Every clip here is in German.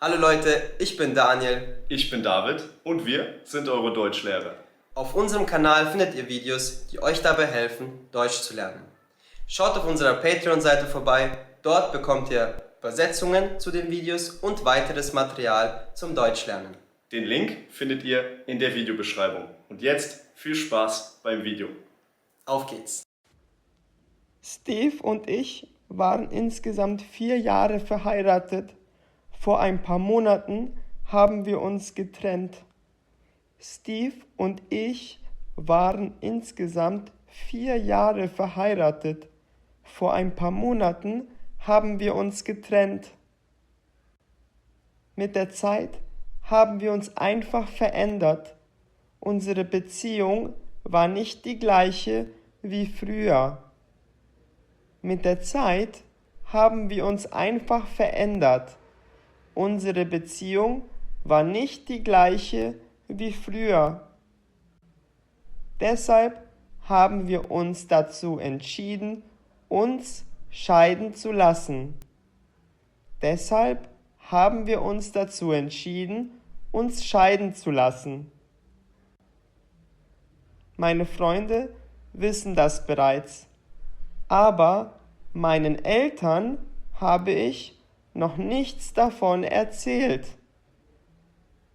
Hallo Leute, ich bin Daniel. Ich bin David und wir sind eure Deutschlehrer. Auf unserem Kanal findet ihr Videos, die euch dabei helfen, Deutsch zu lernen. Schaut auf unserer Patreon-Seite vorbei, dort bekommt ihr Übersetzungen zu den Videos und weiteres Material zum Deutschlernen. Den Link findet ihr in der Videobeschreibung. Und jetzt viel Spaß beim Video. Auf geht's! Steve und ich waren insgesamt 4 Jahre verheiratet. Vor ein paar Monaten haben wir uns getrennt. Steve und ich waren insgesamt 4 Jahre verheiratet. Vor ein paar Monaten haben wir uns getrennt. Mit der Zeit haben wir uns einfach verändert. Unsere Beziehung war nicht die gleiche wie früher. Mit der Zeit haben wir uns einfach verändert. Unsere Beziehung war nicht die gleiche wie früher. Deshalb haben wir uns dazu entschieden, uns scheiden zu lassen. Deshalb haben wir uns dazu entschieden, uns scheiden zu lassen. Meine Freunde wissen das bereits, aber meinen Eltern habe ich noch nichts davon erzählt.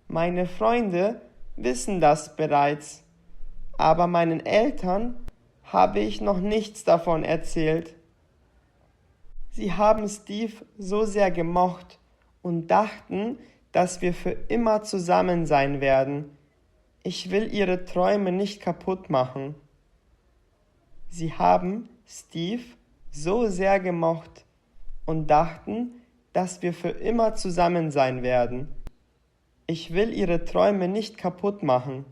Meine Freunde wissen das bereits, aber meinen Eltern habe ich noch nichts davon erzählt. Sie haben Steve so sehr gemocht und dachten, dass wir für immer zusammen sein werden. Ich will ihre Träume nicht kaputt machen. Sie haben Steve so sehr gemocht und dachten, dass wir für immer zusammen sein werden. Ich will ihre Träume nicht kaputt machen.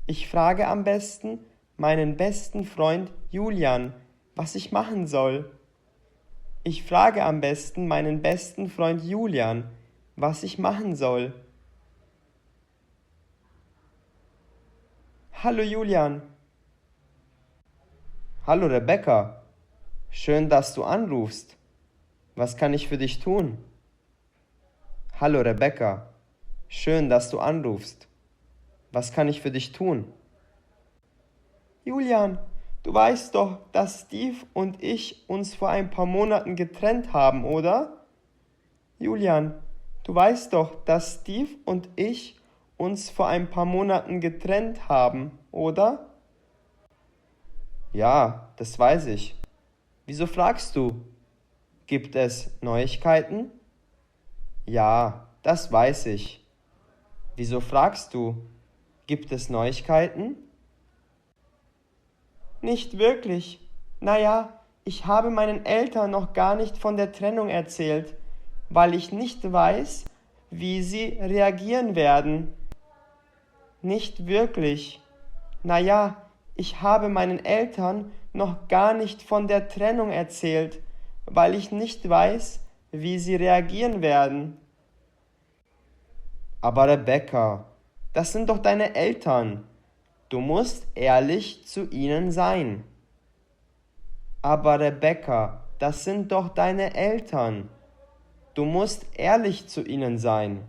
Ich frage am besten meinen besten Freund Julian, was ich machen soll. Ich frage am besten meinen besten Freund Julian, was ich machen soll. Hallo Julian. Hallo Rebecca, schön, dass du anrufst. Was kann ich für dich tun? Hallo Rebecca, schön, dass du anrufst. Was kann ich für dich tun? Julian, du weißt doch, dass Steve und ich uns vor ein paar Monaten getrennt haben, oder? Julian, du weißt doch, dass Steve und ich uns vor ein paar Monaten getrennt haben, oder? Ja, das weiß ich. Wieso fragst du? Gibt es Neuigkeiten? Ja, das weiß ich. Wieso fragst du? Gibt es Neuigkeiten? Nicht wirklich. Naja, ich habe meinen Eltern noch gar nicht von der Trennung erzählt, weil ich nicht weiß, wie sie reagieren werden. Nicht wirklich. Naja, ich habe meinen Eltern noch gar nicht von der Trennung erzählt, weil ich nicht weiß, wie sie reagieren werden. Aber Rebecca, das sind doch deine Eltern. Du musst ehrlich zu ihnen sein. Aber Rebecca, das sind doch deine Eltern. Du musst ehrlich zu ihnen sein.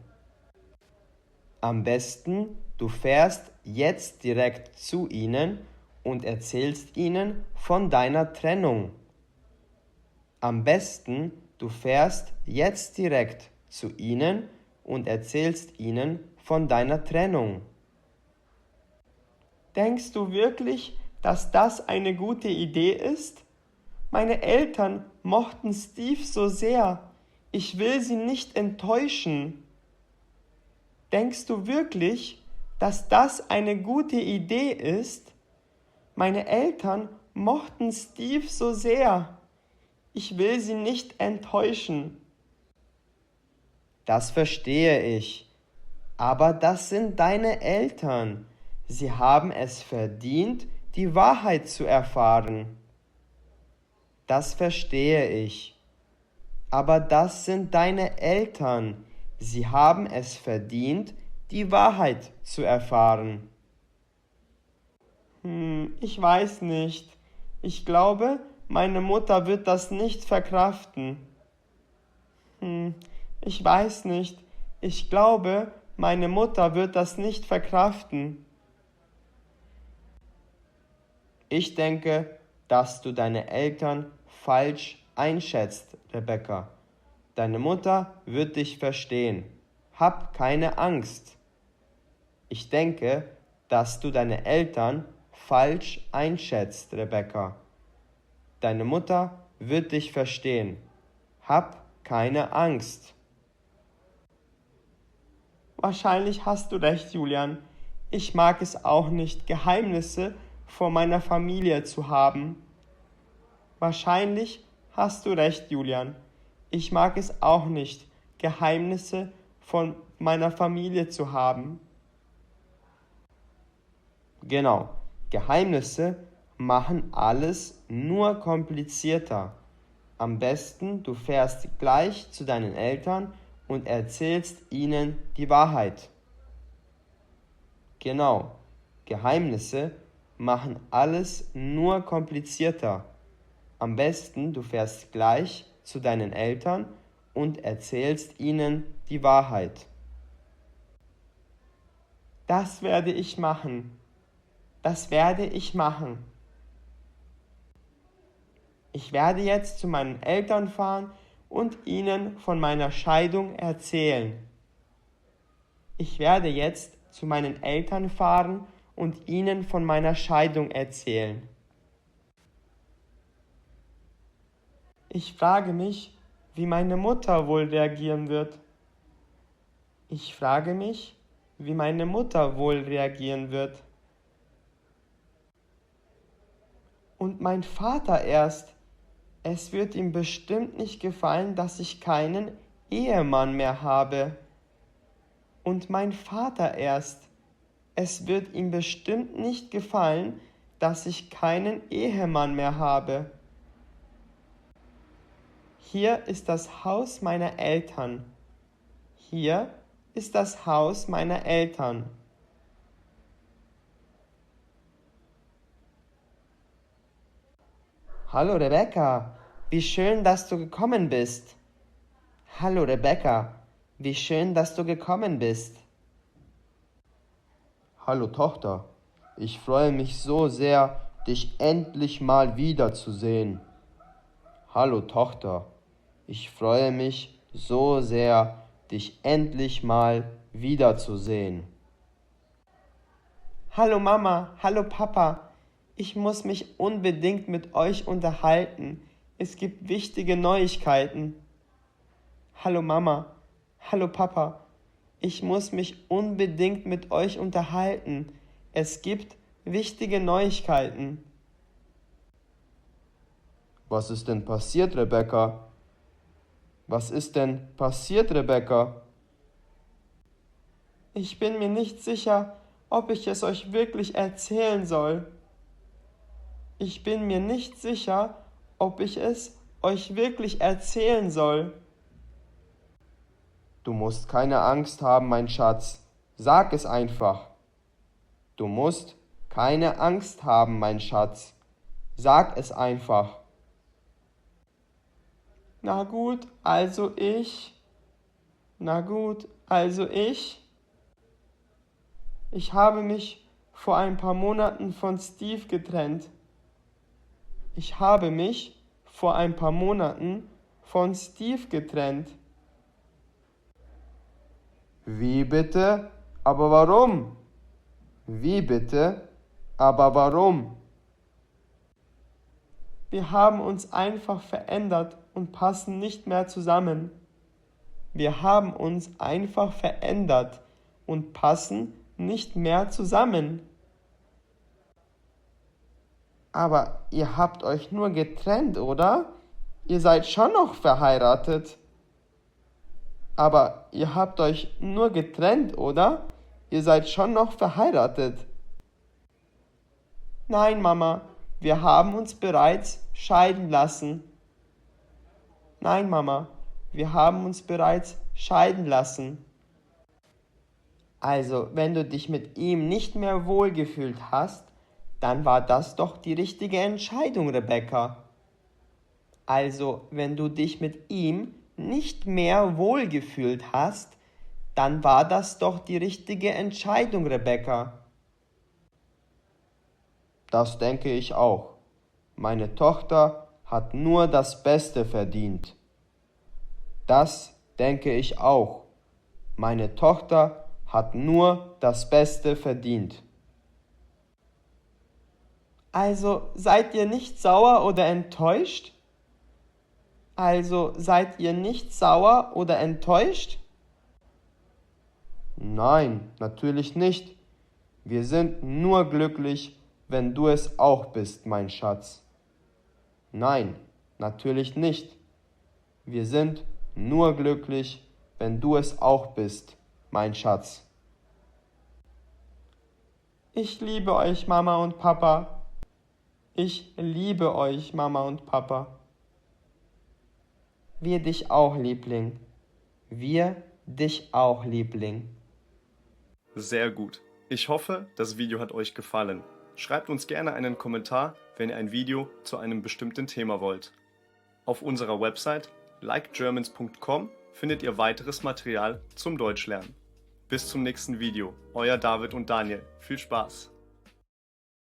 Am besten, du fährst jetzt direkt zu ihnen und erzählst ihnen von deiner Trennung. Am besten, du fährst jetzt direkt zu ihnen und erzählst ihnen von deiner Trennung. Denkst du wirklich, dass das eine gute Idee ist? Meine Eltern mochten Steve so sehr. Ich will sie nicht enttäuschen. Denkst du wirklich, dass das eine gute Idee ist? Meine Eltern mochten Steve so sehr. Ich will sie nicht enttäuschen. Das verstehe ich. Aber das sind deine Eltern. Sie haben es verdient, die Wahrheit zu erfahren. Das verstehe ich. Aber das sind deine Eltern. Sie haben es verdient, die Wahrheit zu erfahren. Ich weiß nicht. Ich glaube, meine Mutter wird das nicht verkraften. Ich weiß nicht. Ich glaube, meine Mutter wird das nicht verkraften. Ich denke, dass du deine Eltern falsch einschätzt, Rebecca. Deine Mutter wird dich verstehen. Hab keine Angst. Ich denke, dass du deine Eltern falsch einschätzt, Rebecca. Deine Mutter wird dich verstehen. Hab keine Angst. Wahrscheinlich hast du recht, Julian. Ich mag es auch nicht, Geheimnisse vor meiner Familie zu haben. Wahrscheinlich hast du recht, Julian. Ich mag es auch nicht, Geheimnisse von meiner Familie zu haben. Genau, Geheimnisse machen alles nur komplizierter. Am besten, du fährst gleich zu deinen Eltern und erzählst ihnen die Wahrheit. Genau, Geheimnisse machen alles nur komplizierter. Am besten, du fährst gleich zu deinen Eltern und erzählst ihnen die Wahrheit. Das werde ich machen. Das werde ich machen. Ich werde jetzt zu meinen Eltern fahren und ihnen von meiner Scheidung erzählen. Ich werde jetzt zu meinen Eltern fahren und ihnen von meiner Scheidung erzählen. Ich frage mich, wie meine Mutter wohl reagieren wird. Ich frage mich, wie meine Mutter wohl reagieren wird. Und mein Vater erst. Es wird ihm bestimmt nicht gefallen, dass ich keinen Ehemann mehr habe. Und mein Vater erst. Es wird ihm bestimmt nicht gefallen, dass ich keinen Ehemann mehr habe. Hier ist das Haus meiner Eltern. Hier ist das Haus meiner Eltern. Hallo Rebecca, wie schön, dass du gekommen bist. Hallo Rebecca, wie schön, dass du gekommen bist. Hallo Tochter, ich freue mich so sehr, dich endlich mal wiederzusehen. Hallo Tochter, ich freue mich so sehr, dich endlich mal wiederzusehen. Hallo Mama, hallo Papa. Ich muss mich unbedingt mit euch unterhalten. Es gibt wichtige Neuigkeiten. Hallo Mama, hallo Papa. Ich muss mich unbedingt mit euch unterhalten. Es gibt wichtige Neuigkeiten. Was ist denn passiert, Rebecca? Was ist denn passiert, Rebecca? Ich bin mir nicht sicher, ob ich es euch wirklich erzählen soll. Ich bin mir nicht sicher, ob ich es euch wirklich erzählen soll. Du musst keine Angst haben, mein Schatz. Sag es einfach. Du musst keine Angst haben, mein Schatz. Sag es einfach. Na gut, also ich. Na gut, also ich. Ich habe mich vor ein paar Monaten von Steve getrennt. Ich habe mich vor ein paar Monaten von Steve getrennt. Wie bitte? Aber warum? Wie bitte? Aber warum? Wir haben uns einfach verändert und passen nicht mehr zusammen. Wir haben uns einfach verändert und passen nicht mehr zusammen. Aber ihr habt euch nur getrennt, oder? Ihr seid schon noch verheiratet. Aber ihr habt euch nur getrennt, oder? Ihr seid schon noch verheiratet. Nein, Mama, wir haben uns bereits scheiden lassen. Nein, Mama, wir haben uns bereits scheiden lassen. Also, wenn du dich mit ihm nicht mehr wohlgefühlt hast, dann war das doch die richtige Entscheidung, Rebecca. Also, wenn du dich mit ihm nicht mehr wohlgefühlt hast, dann war das doch die richtige Entscheidung, Rebecca. Das denke ich auch. Meine Tochter hat nur das Beste verdient. Das denke ich auch. Meine Tochter hat nur das Beste verdient. Also seid ihr nicht sauer oder enttäuscht? Also seid ihr nicht sauer oder enttäuscht? Nein, natürlich nicht. Wir sind nur glücklich, wenn du es auch bist, mein Schatz. Nein, natürlich nicht. Wir sind nur glücklich, wenn du es auch bist, mein Schatz. Ich liebe euch, Mama und Papa. Ich liebe euch, Mama und Papa. Wir dich auch, Liebling. Wir dich auch, Liebling. Sehr gut. Ich hoffe, das Video hat euch gefallen. Schreibt uns gerne einen Kommentar, wenn ihr ein Video zu einem bestimmten Thema wollt. Auf unserer Website likegermans.com findet ihr weiteres Material zum Deutschlernen. Bis zum nächsten Video. Euer David und Daniel. Viel Spaß!